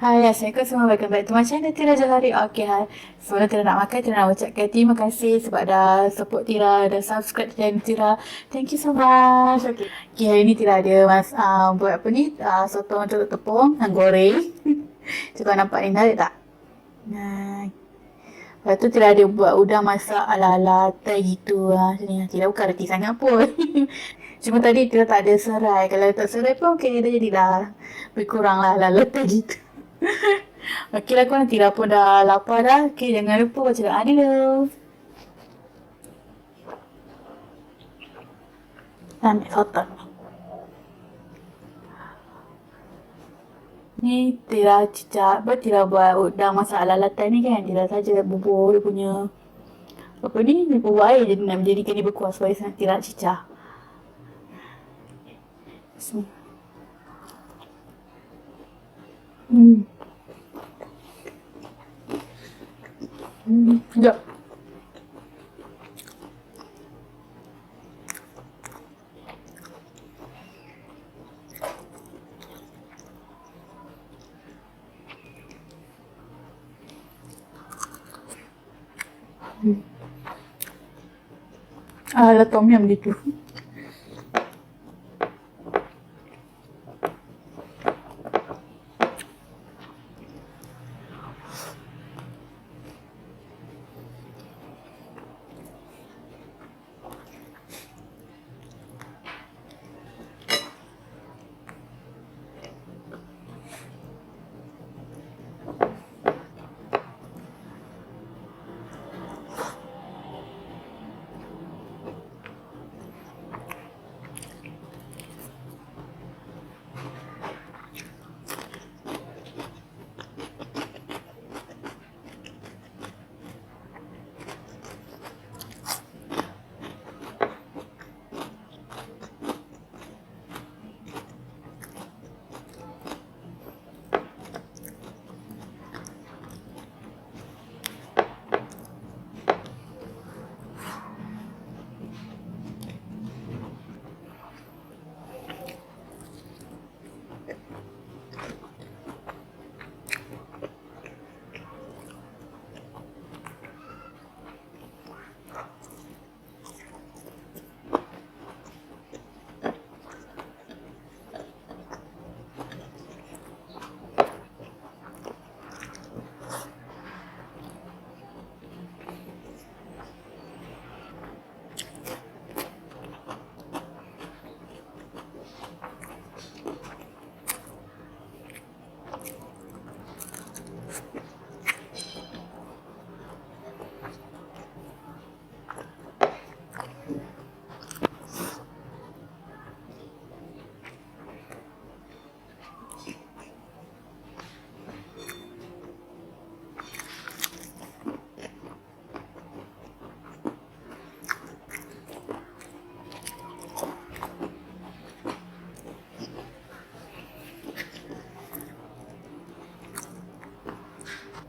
Hai, Assalamualaikum semua. Welcome back to my channel Tira Jalari. Okay, hai. Sebelum Tira nak makan, Tira nak ucapkan terima kasih sebab dah support Tira, dah subscribe channel Tira. Thank you so much. Okay, hari ni Tira ada buat apa ni? Sotong celup tepung yang goreng. Cuba nampak ni, menarik tak? Nah. Lepas tu Tira ada buat udang masak ala-ala Thai gitu. Ni Tira bukan reti sangat pun. Cuma tadi Tira tak ada serai. Kalau tak serai pun okay, dah jadilah lebih kurang lah ala-ala Thai gitu. Okey lah korang, Tira pun dah lapar dah. Okey, jangan lupa baca doa dulu. Ambil sotong. Ni Tira cicak, Tira buat udang masak lalatan ni kan. Tira saja bubur dia punya apa ni, dia bubuh air je nak menjadikan dia berkuah supaya Tira nak cicah. So, sekejap. Ala tom yum gitu.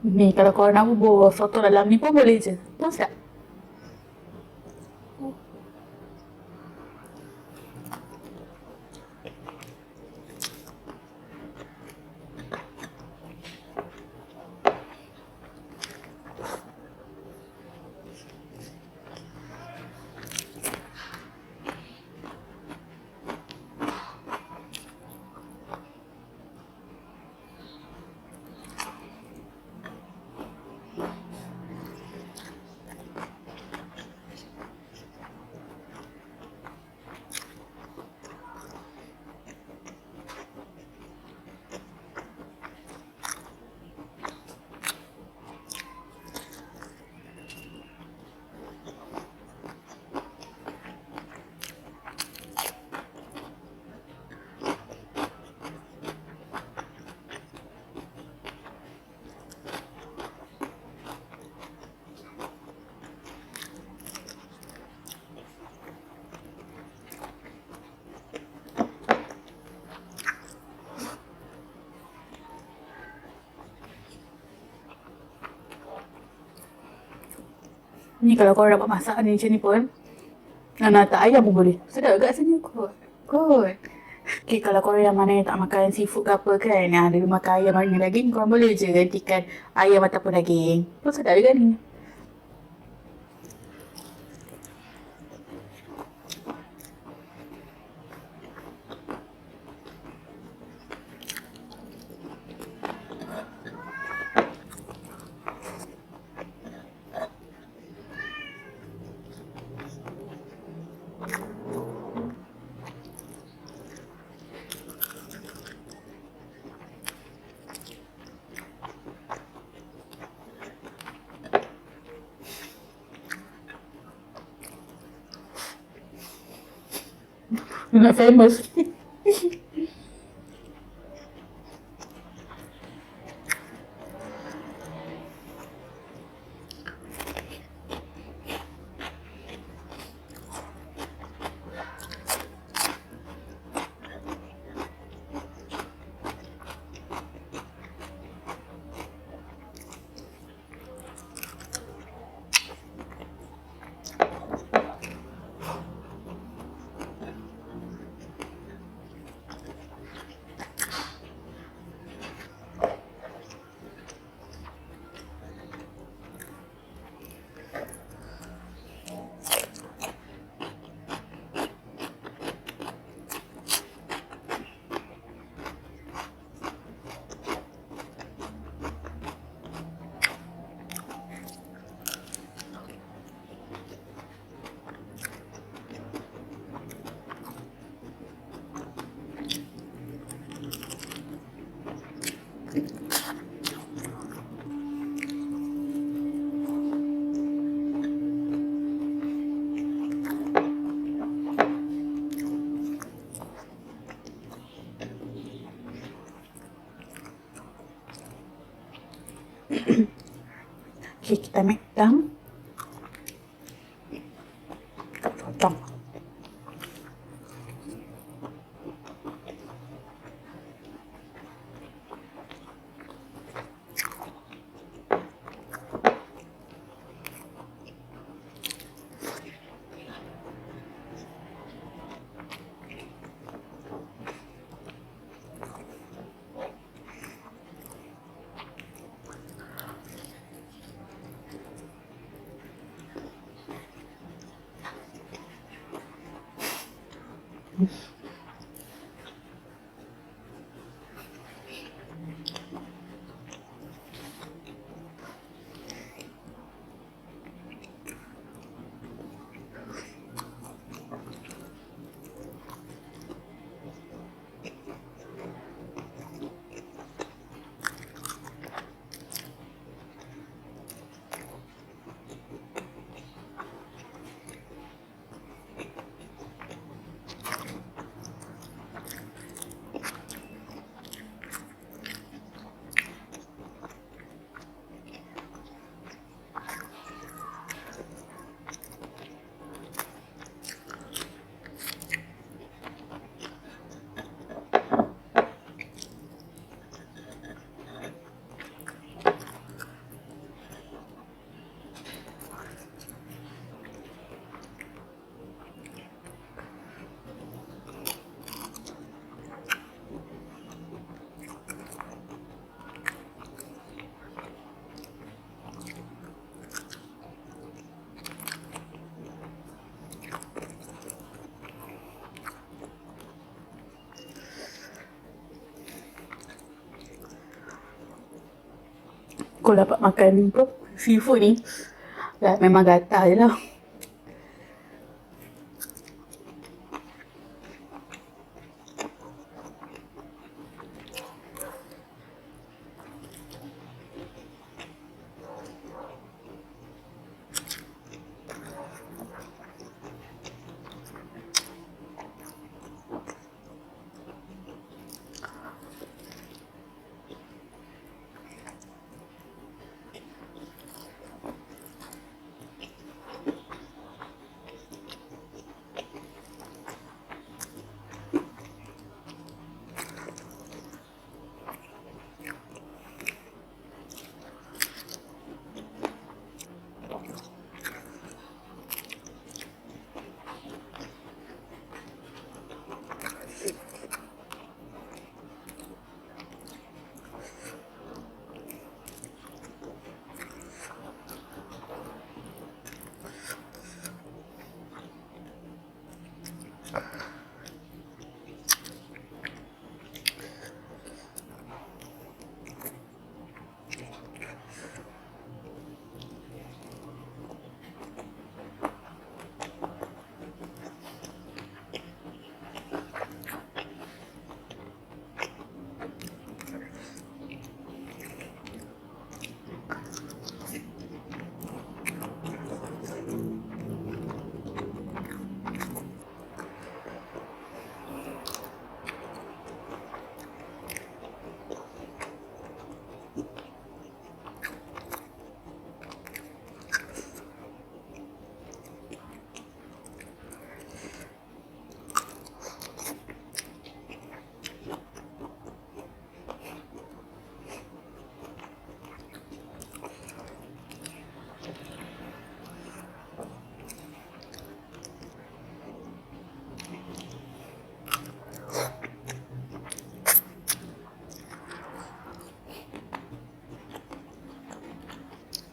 Ni kalau korang nak bubur soto dalam ni pun boleh je. Puas tak? Ni kalau korang dapat masak ni macam ni pun, nak tak ayam pun boleh. Sedap kat sini kot. Kot. Okay, kalau korang yang mana yang tak makan seafood ke apa kan, ada makan ayam dengan daging, korang boleh je gantikan ayam ataupun daging. Pun sedap juga ni. You're not famous. Okay, kita make down. Potong. Kau dapat makan apa? Seafood ni. Memang gatal je lah.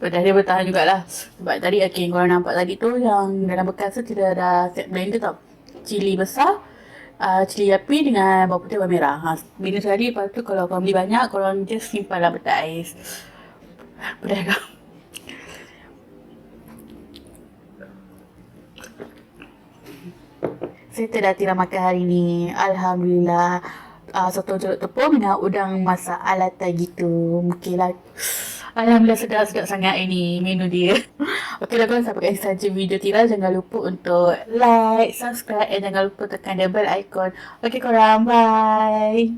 Dah dia bertahan jugalah. Sebab tadi korang nampak tadi tu yang dalam bekas tu kita ada set blender tau. Cili besar, cili api dengan bawang putih bawang merah. Blender sekali, lepas tu kalau korang beli banyak, korang just simpan dalam peta ais. Pedas kau. Saya dah tiram makan hari ni. Alhamdulillah. Sotong jeruk tepung dengan udang masak ala Thai gitu. Okey lah. Alhamdulillah sedap-sedap sangat ini menu dia. Okey lah korang, sampai kat saja video Tira. Jangan lupa untuk like, subscribe dan jangan lupa tekan the bell icon. Okey korang, bye.